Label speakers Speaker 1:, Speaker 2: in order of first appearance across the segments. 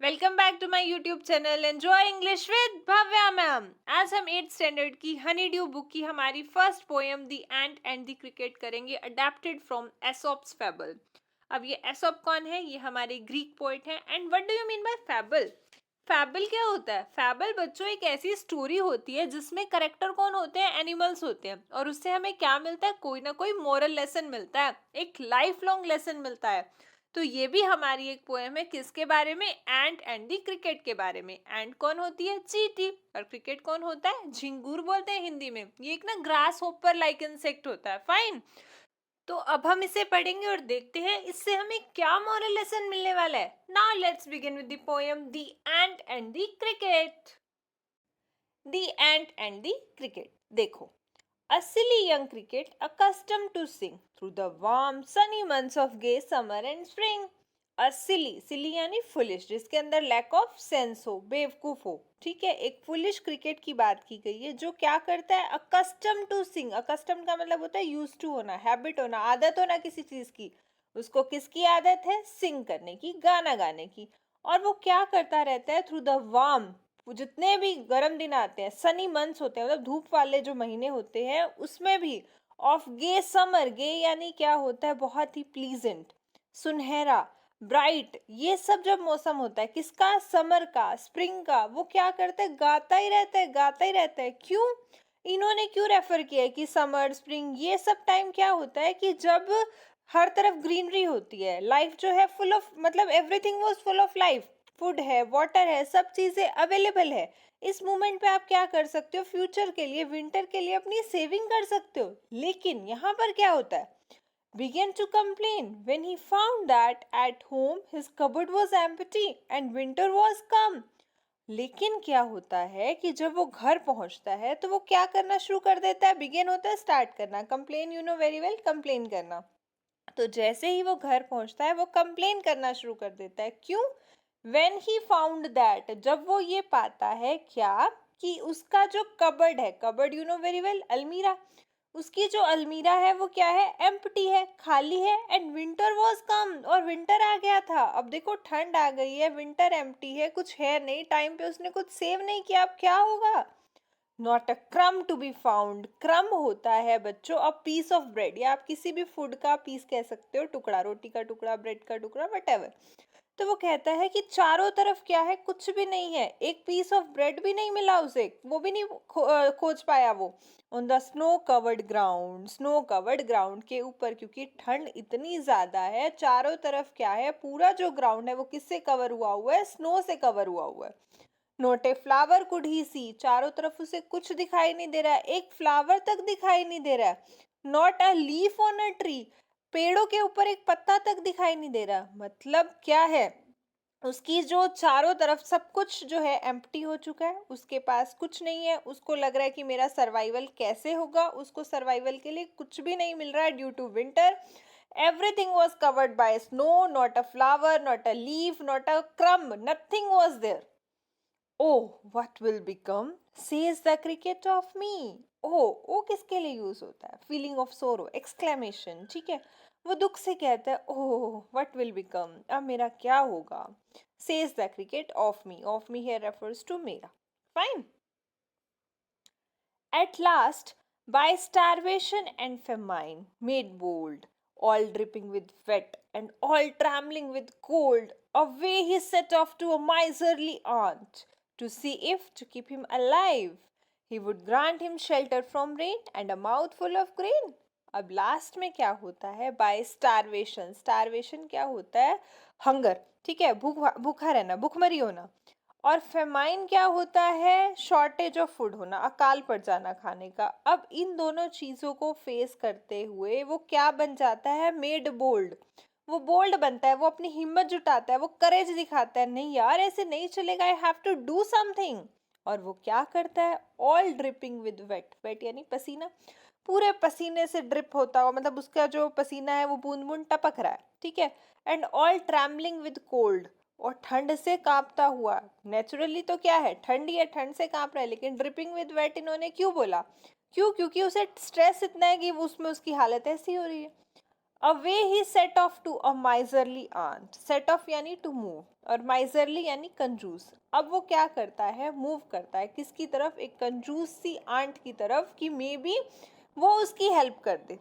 Speaker 1: Welcome back to my YouTube channel enjoy English with Bhavya ma'am. आज हम 8th standard की Honey due बुक की हमारी first poem the ant and the cricket करेंगे, अडेप्टेड फ्रॉम एसोप्स फैबल। अब ये एसोप कौन है? ये हमारे ग्रीक पोएट हैं। And what do you mean by fable? Fable क्या होता है? फैबल बच्चों एक ऐसी स्टोरी होती है जिसमें करेक्टर कौन होते हैं? एनिमल्स होते हैं। और उससे हमें क्या मिलता है? कोई ना कोई मोरल लेसन मिलता है, एक लाइफ लॉन्ग लेसन मिलता है। तो ये भी हमारी एक पोएम है। किसके बारे में? एंट एंड दी क्रिकेट के बारे में। एंट कौन होती है? चींटी। और क्रिकेट कौन होता है? झिंगूर बोलते हैं हिंदी में। ये एक ना ग्रास होपर लाइक इंसेक्ट होता है। फाइन। तो अब हम इसे पढ़ेंगे और देखते हैं इससे हमें क्या मॉरल लेसन मिलने वाला है। Now let's begin with the poem the ant and the cricket. The ant and the cricket. देखो, a silly young cricket accustomed to sing through the warm sunny months of gay summer and spring. A silly यानी foolish, जिसके अंदर lack of sense हो, बेवकूफ हो। ठीक है, एक foolish cricket की बात की गई है जो क्या करता है? accustomed to sing। accustomed का मतलब होता है used to होना, habit होना, आदत होना किसी चीज की। उसको किसकी आदत है? sing करने की, गाना गाने की। और वो क्या करता रहता है? through the warm, वो जितने भी गर्म दिन आते हैं, सनी मंथ्स होते हैं, मतलब धूप वाले जो महीने होते हैं, उसमें भी ऑफ गे समर। गे यानी क्या होता है? बहुत ही प्लीजेंट, सुनहरा, ब्राइट। ये सब जब मौसम होता है किसका? समर का, स्प्रिंग का। वो क्या करता है? गाता ही रहता है, गाता ही रहता है। क्यों? इन्होंने क्यों रेफर किया है कि समर, स्प्रिंग, ये सब टाइम क्या होता है कि जब हर तरफ ग्रीनरी होती है, लाइफ जो है फुल ऑफ, मतलब everything was full of life. Food है, वाटर है, सब चीजें अवेलेबल है। इस मोमेंट पे आप क्या कर सकते हो? फ्यूचर के लिए, विंटर के लिए अपनी सेविंग कर सकते हो। लेकिन यहाँ पर क्या होता है? began to complain when he found that at home his cupboard was empty and winter was come. लेकिन क्या होता है कि जब वो घर पहुंचता है तो वो क्या करना शुरू कर देता है? बिगेन होता है स्टार्ट करना, complain, you know very well, complain करना। तो जैसे ही वो घर पहुंचता है वो कंप्लेन करना शुरू कर देता है। क्यों? वेन ही फाउंड दैट, जब वो ये पाता है क्या? कि उसका जो कबर्ड है, cupboard you know very well, अलमीरा, उसकी जो अलमीरा है वो क्या है? एम्प्टी है, खाली है। एंड विंटर वॉज कम, और विंटर आ गया था। अब देखो, ठंड आ गई है, विंटर एम्प्टी है, कुछ है नहीं, टाइम पे उसने कुछ सेव नहीं किया। अब क्या होगा? नॉट अ क्रम टू बी फाउंड। क्रम होता है बच्चों अ पीस ऑफ ब्रेड, या आप किसी भी फूड का पीस कह सकते हो, टुकड़ा, रोटी का टुकड़ा, ब्रेड का टुकड़ा, वट। तो वो कहता है कि चारों तरफ क्या है? कुछ भी नहीं है, एक पीस ऑफ ब्रेड भी नहीं मिला उसे, वो भी नहीं खोज पाया वो। On the snow covered ground, snow covered ground के ऊपर, क्योंकि ठंड इतनी ज्यादा है, चारों तरफ क्या है? पूरा जो ग्राउंड है वो किससे कवर हुआ हुआ है? स्नो से कवर हुआ हुआ है। Not a flower could he see, चारों तरफ उसे कुछ दिखाई नहीं दे रहा है, एक फ्लावर तक दिखाई नहीं दे रहा है। Not a leaf on a tree, पेड़ों के ऊपर एक पत्ता तक दिखाई नहीं दे रहा। मतलब क्या है? उसकी जो चारों तरफ सब कुछ जो है एम्प्टी हो चुका है, उसके पास कुछ नहीं है। उसको लग रहा है कि मेरा सर्वाइवल कैसे होगा? उसको सर्वाइवल के लिए कुछ भी नहीं मिल रहा है due to winter. Everything was covered by snow, not a flower, not a leaf, not a crumb, nothing was there. Oh, what will become? Says the cricket of me. Oh किसके लिए यूज होता है? Feeling of sorrow, exclamation. ठीक है, वो दुख से कहता है, ओह व्हाट विल बिकम, अब मेरा क्या होगा? Says the cricket of me, of me here refers to मेरा। Fine. At last, by starvation and famine, made bold, all dripping with wet and all trembling with cold, away he set off to a miserly aunt to see if, to keep him alive, he would grant him shelter from rain and a mouthful of grain. अब last में क्या होता है? Bye starvation, starvation क्या होता है? Hunger. ठीक है, भूखा रहना, भूखमरी होना। और फेमाइन क्या होता है? शॉर्टेज ऑफ फूड होना, अकाल पड़ जाना खाने का। अब इन दोनों चीजों को फेस करते हुए वो क्या बन जाता है? Made bold. वो बोल्ड बनता है, वो अपनी हिम्मत जुटाता है, वो करेज दिखाता है, नहीं यार ऐसे नहीं चलेगा, I have to do something. और वो क्या करता है? All dripping with wet, wet यानी पसीना, पूरे पसीने से ड्रिप होता हुआ, मतलब उसका जो पसीना है वो बूंद बूंद टपक रहा है। ठीक है। And all trembling with cold, और ठंड से कांपता हुआ। नेचुरली तो क्या है? ठंड ही है, ठंड से कांप रहा है, लेकिन ड्रिपिंग विद वेट इन्होंने क्यों बोला? क्यों? क्योंकि उसे स्ट्रेस इतना है कि वो उसमें उसकी हालत ऐसी हो रही है। Away he set off to a miserly ant, set off यानी टू मूव, और माइजरली यानी कंजूस। अब वो क्या करता है, मूव करता है किसकी तरफ, एक कंजूस सी आंट की तरफ, कि मे बी वो उसकी हेल्प कर दे।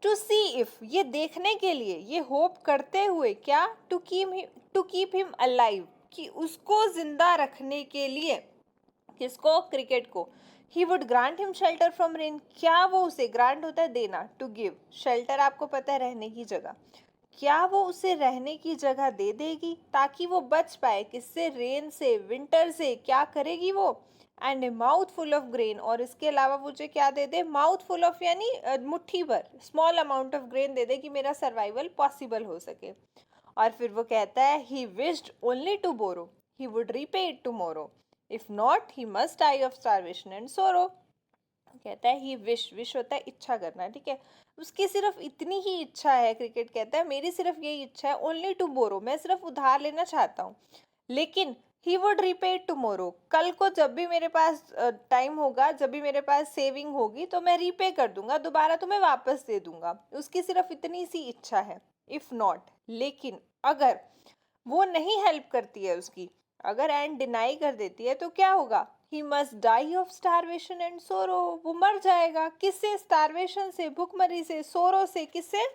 Speaker 1: टू सी इफ, ये देखने के लिए, ये होप करते हुए, क्या, टू कीप हिम अलाइव, कि उसको जिंदा रखने के लिए, किसको, क्रिकेट को। He would grant him shelter from rain, क्या वो उसे, ग्रांट होता है देना, टू गिव, शेल्टर आपको पता है रहने की जगह, क्या वो उसे रहने की जगह दे देगी ताकि वो बच पाए, किससे, रेन से, विंटर से, क्या करेगी वो, and A mouth full of grain, और इसके अलावा मुझे क्या दे दे, माउथ फुल ऑफ यानी मुट्ठी भर, स्मॉल अमाउंट ऑफ ग्रेन दे दे कि मेरा सर्वाइवल पॉसिबल हो सके। और फिर वो कहता है, he wished only to borrow, he would repay it tomorrow, if not he must die of starvation and sorrow. कहता है ही विश होता है इच्छा करना, ठीक है, उसकी सिर्फ इतनी ही इच्छा है, क्रिकेट कहता है मेरी सिर्फ यही इच्छा है, ओनली टू बोरो, मैं सिर्फ उधार लेना चाहता हूँ, लेकिन ही वुड रीपे इट टुमारो, कल को जब भी मेरे पास टाइम होगा, जब भी मेरे पास सेविंग होगी तो मैं रीपे कर दूंगा, दोबारा तुम्हें वापस दे दूंगा, उसकी सिर्फ इतनी सी इच्छा है। इफ नॉट, लेकिन अगर वो नहीं हेल्प करती है उसकी, अगर एंड डिनाई कर देती है तो क्या होगा, he must die of starvation and sorrow, वो मर जाएगा, किससे, स्टारवेशन से, भूखमरी से, सोरो से, किससे,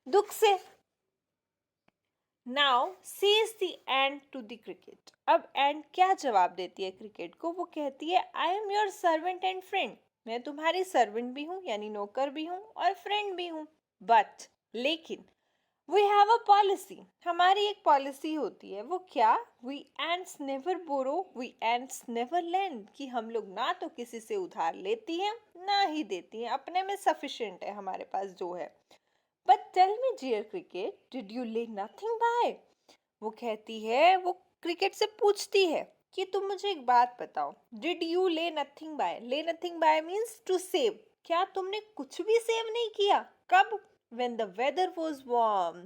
Speaker 1: दुख से। Now says the ant to the cricket, अब एंड क्या जवाब देती है क्रिकेट को, वो कहती है, I am your servant and friend, मैं तुम्हारी सर्वेंट भी हूँ यानी नौकर भी हूँ और फ्रेंड भी हूँ, बट, लेकिन, वी हैव अ पॉलिसी, हमारी एक पॉलिसी होती है, वो क्या, we ants never borrow, we ants never lend, कि हम लोग ना तो किसी से उधार लेती हैं ना ही देती हैं, अपने में सफिशिएंट है हमारे पास जो है। But tell me dear cricket, did you lay nothing by, वो कहती है, वो क्रिकेट से पूछती है कि तुम मुझे एक बात बताओ, did you lay nothing by, lay nothing by means to save, क्या तुमने कुछ भी सेव नहीं किया, कब, when the weather was warm,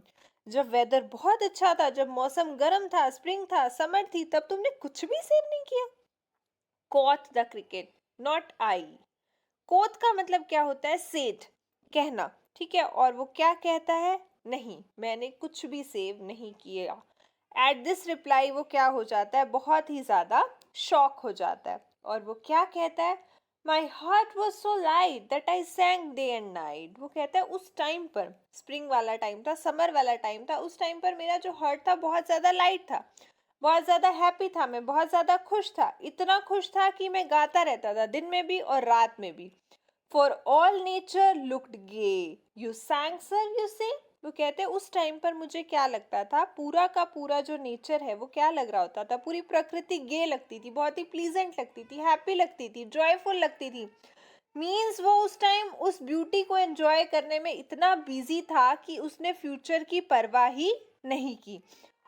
Speaker 1: जब वेदर बहुत अच्छा था, जब मौसम गर्म था, स्प्रिंग था, समर थी, तब तुमने कुछ भी सेव नहीं किया। caught the cricket, not I, कोत का मतलब क्या होता है, सेड, कहना, ठीक है, और वो क्या कहता है, नहीं, मैंने कुछ भी सेव नहीं किया। एट दिस रिप्लाई वो क्या हो जाता है, बहुत ही ज्यादा शॉक हो जाता है, और वो क्या कहता है, my heart was so light that I सैंग day and night, वो कहता है उस टाइम पर, स्प्रिंग वाला टाइम था, समर वाला टाइम था, उस टाइम पर मेरा जो हार्ट था बहुत ज्यादा लाइट था, बहुत ज्यादा हैप्पी था, मैं बहुत ज्यादा खुश था, इतना खुश था कि मैं गाता रहता था दिन में भी और रात में भी। For all nature looked gay, you sang sir you say, वो कहते हैं उस टाइम पर मुझे क्या लगता था, पूरा का पूरा जो नेचर है वो क्या लग रहा होता था, पूरी प्रकृति गे लगती थी, बहुत ही प्लीजेंट लगती थी, हैप्पी लगती थी, जॉयफुल लगती थी। मीन्स वो उस टाइम उस ब्यूटी को एंजॉय करने में इतना बिजी था कि उसने फ्यूचर की परवाह ही नहीं की।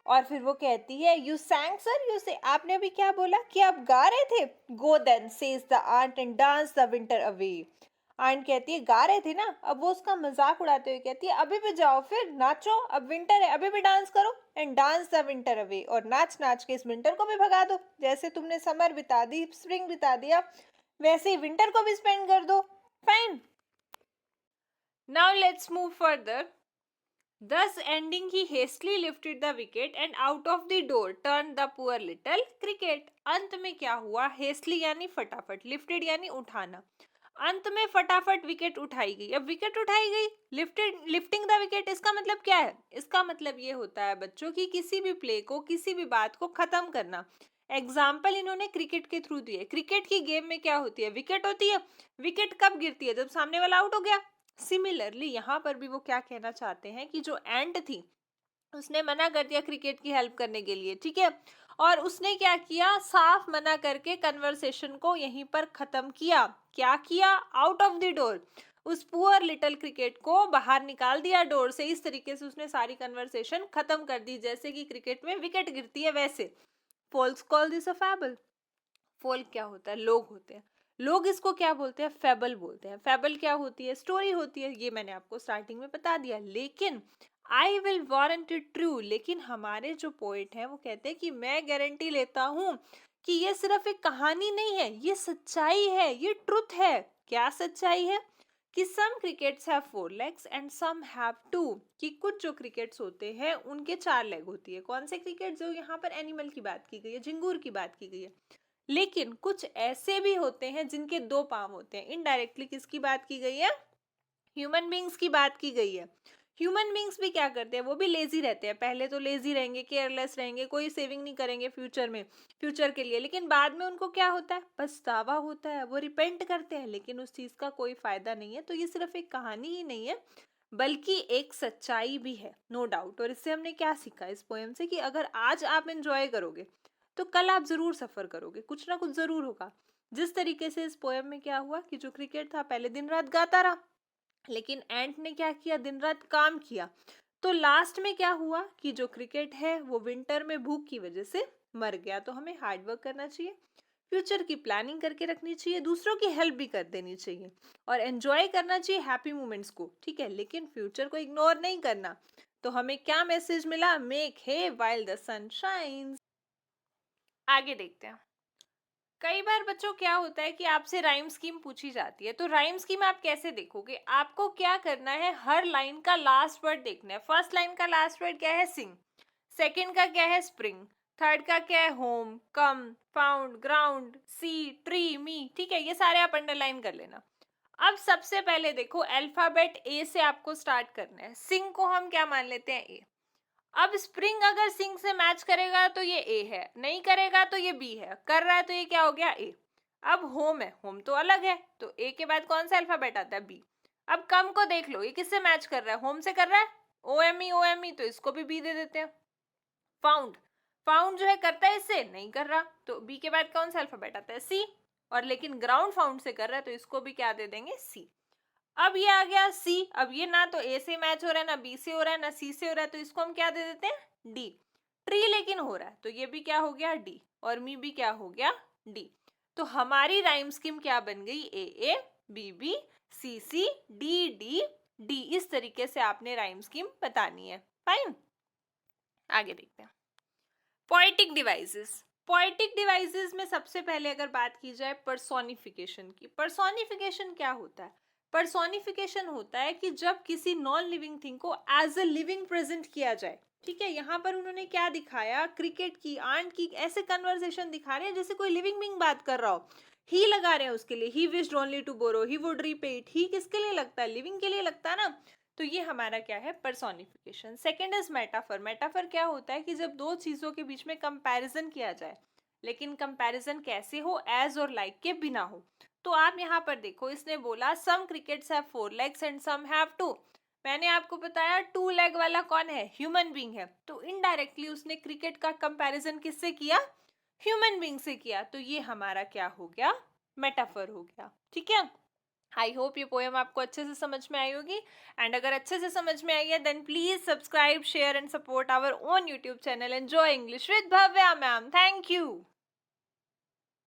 Speaker 1: और फिर वो कहती है, यू सैंग सर यू से, आपने अभी क्या बोला कि आप गा रहे थे, go then says the ant and dance the winter away, ant कहती है गा रहे थे ना, अब वो उसका मजाक उड़ाते हुए कहती है, अभी भी जाओ, फिर नाचो, अब विंटर है, अभी भी डांस करो, and dance the winter away, और नाच नाच के इस विंटर को भी भगा दो, जैसे तुमने समर बिता दी, स्प्रिंग बिता दिया, वैसे ही विंटर को भी स्पेंड कर दो। Fine, now let's move further. Thus ending, he hastily lifted the wicket and out of the door turned the poor little cricket. अंत में क्या हुआ, hastily यानी फटाफट, lifted यानी उठाना, अंत में फटाफट विकेट उठाई गई। अब विकेट उठाई गई, लिफ्टिंग द विकेट, इसका मतलब क्या है, इसका मतलब ये होता है बच्चों की किसी भी प्ले को, किसी भी बात को खत्म करना। एग्जाम्पल इन्होंने क्रिकेट के थ्रू दिए, क्रिकेट की गेम में क्या होती है, विकेट होती है, विकेट कब गिरती है, जब सामने वाला आउट हो गया। सिमिलरली यहाँ पर भी वो क्या कहना चाहते हैं कि जो एंड थी उसने मना कर दिया क्रिकेट की हेल्प करने के लिए, ठीक है, और उसने क्या किया, साफ मना करके कन्वर्सेशन को यहीं पर खत्म किया, क्या किया, आउट ऑफ द डोर, उस पुअर लिटिल क्रिकेट को बाहर निकाल दिया डोर से, इस तरीके से उसने सारी कन्वर्सेशन खत्म कर दी, जैसे कि क्रिकेट में विकेट गिरती है वैसे। फोल्स कॉल दिस अ फैबल, फोल क्या होता है, लोग होते हैं, लोग इसको क्या बोलते हैं, फेबल बोलते हैं। फेबल क्या होती है, स्टोरी होती है, ये मैंने आपको स्टार्टिंग में बता दिया। लेकिन I will warrant it true, लेकिन हमारे जो पोइट हैं वो कहते हैं कि मैं गारंटी लेता हूं कि ये सिर्फ एक कहानी नहीं है, ये सच्चाई है, ये ट्रुथ है। क्या सच्चाई है, कि some crickets have 4 legs and some have 2, कि कुछ जो क्रिकेट्स होते हैं उनके 4 लेग होती है। कौन से क्रिकेट? जो यहाँ पर एनिमल की बात की गई है, झिंगूर की बात की गई है। लेकिन कुछ ऐसे भी होते हैं जिनके 2 पाँव होते हैं। इनडायरेक्टली किसकी बात की गई है? ह्यूमन बींग्स की बात की गई है। ह्यूमन बींग्स भी क्या करते हैं? वो भी लेजी रहते हैं। पहले तो लेजी रहेंगे, केयरलेस रहेंगे, कोई सेविंग नहीं करेंगे फ्यूचर में, फ्यूचर के लिए। लेकिन बाद में उनको क्या होता है? पछतावा होता है, वो रिपेंट करते हैं, लेकिन उस चीज का कोई फायदा नहीं है। तो ये सिर्फ एक कहानी ही नहीं है, बल्कि एक सच्चाई भी है, नो डाउट। और इससे हमने क्या सीखा इस पोएम से? कि अगर आज आप एंजॉय करोगे तो कल आप जरूर सफर करोगे, कुछ ना कुछ जरूर होगा। जिस तरीके से इस पोएम में क्या हुआ कि जो क्रिकेट था पहले दिन रात गाता रहा, लेकिन एंट ने क्या किया? दिन रात काम किया। तो लास्ट में क्या हुआ कि जो क्रिकेट है वो विंटर में भूख की वजह से मर गया। तो हमें हार्ड वर्क करना चाहिए, फ्यूचर की प्लानिंग करके रखनी चाहिए, दूसरों की हेल्प भी कर देनी चाहिए और एंजॉय करना चाहिए हैप्पी मोमेंट्स को, ठीक है, लेकिन फ्यूचर को इग्नोर नहीं करना। तो हमें क्या मैसेज मिला? Make hay while the sun shines. आगे देखते हैं। कई बार बच्चों क्या होता है कि आपसे राइम स्कीम पूछी जाती है, तो राइम स्कीम आप कैसे देखोगे? आपको क्या करना है? हर लाइन का लास्ट वर्ड देखना है। फर्स्ट लाइन का लास्ट वर्ड क्या है? सिंग। सेकंड का क्या है? स्प्रिंग। थर्ड का क्या है? होम, कम, फाउंड, ग्राउंड, सी, ट्री, मी। ठीक है, ये सारे आप अंडरलाइन कर लेना। अब सबसे पहले देखो, अल्फाबेट ए से आपको स्टार्ट करना है। सिंग को हम क्या मान लेते हैं? ए। अब स्प्रिंग अगर सिंग से मैच करेगा तो ये ए है, नहीं करेगा तो ये बी है, कर रहा है तो ये क्या हो गया? ए। अब होम है, होम तो अलग है, तो ए के बाद कौन सा अल्फाबेट आता है? बी। अब कम को देख लो, ये किससे मैच कर रहा है? होम से कर रहा है, ओ एम ई, तो इसको भी बी दे देते हैं। फाउंड, फाउंड जो है करता है इससे, नहीं कर रहा, तो बी के बाद कौन सा अल्फाबेट आता है? सी। और लेकिन ग्राउंड फाउंड से कर रहा है तो इसको भी क्या दे देंगे? सी। अब ये आ गया सी। अब ये ना तो ए से मैच हो रहा है, ना बी से हो रहा है, ना सी से हो रहा है, तो इसको हम क्या दे देते हैं? डी। ट्री लेकिन हो रहा है, तो ये भी क्या हो गया? डी। और मी भी क्या हो गया? डी। तो हमारी राइम स्कीम क्या बन गई? ए ए, बी बी, सी सी, डी डी, डी। इस तरीके से आपने राइम स्कीम बतानी है। फाइन, आगे देखते हैं। Poetic devices. पोएटिक डिवाइसेस में सबसे पहले अगर बात की जाए पर्सोनिफिकेशन की। पर्सोनिफिकेशन क्या होता है? पर्सोनिफिकेशन होता है कि जब किसी नॉन लिविंग थिंग को एज अ लिविंग प्रेजेंट किया जाए। ठीक है, यहाँ पर उन्होंने क्या दिखाया? क्रिकेट की, आंट की, ऐसे कन्वर्सेशन दिखा रहे हैं जैसे कोई लिविंग बीइंग बात कर रहा हो। ही लगा रहे हैं उसके लिए, he wished only to borrow, he would repay it. ही किसके लिए लगता है? लिविंग के लिए लगता है ना। तो ये हमारा क्या है? Personification. Second is metaphor. Metaphor क्या होता है कि जब दो चीजों के बीच में कंपैरिजन किया जाए, लेकिन कंपैरिजन कैसे हो? एज और लाइक के बिना हो। तो आप यहाँ पर देखो, इसने बोला some crickets have 4 legs and some have 2। मैंने आपको बताया 2 लेग वाला कौन है? ह्यूमन बीइंग है। तो इनडायरेक्टली उसने क्रिकेट का कंपैरिजन किससे किया? ह्यूमन बीइंग से किया। तो ये हमारा क्या हो गया? मेटाफर हो गया। ठीक है, आई होप ये पोएम आपको अच्छे से समझ में आई होगी। एंड अगर अच्छे से समझ में आई है then please subscribe, share and support our own YouTube channel enjoy English with Bhavya ma'am. Thank you.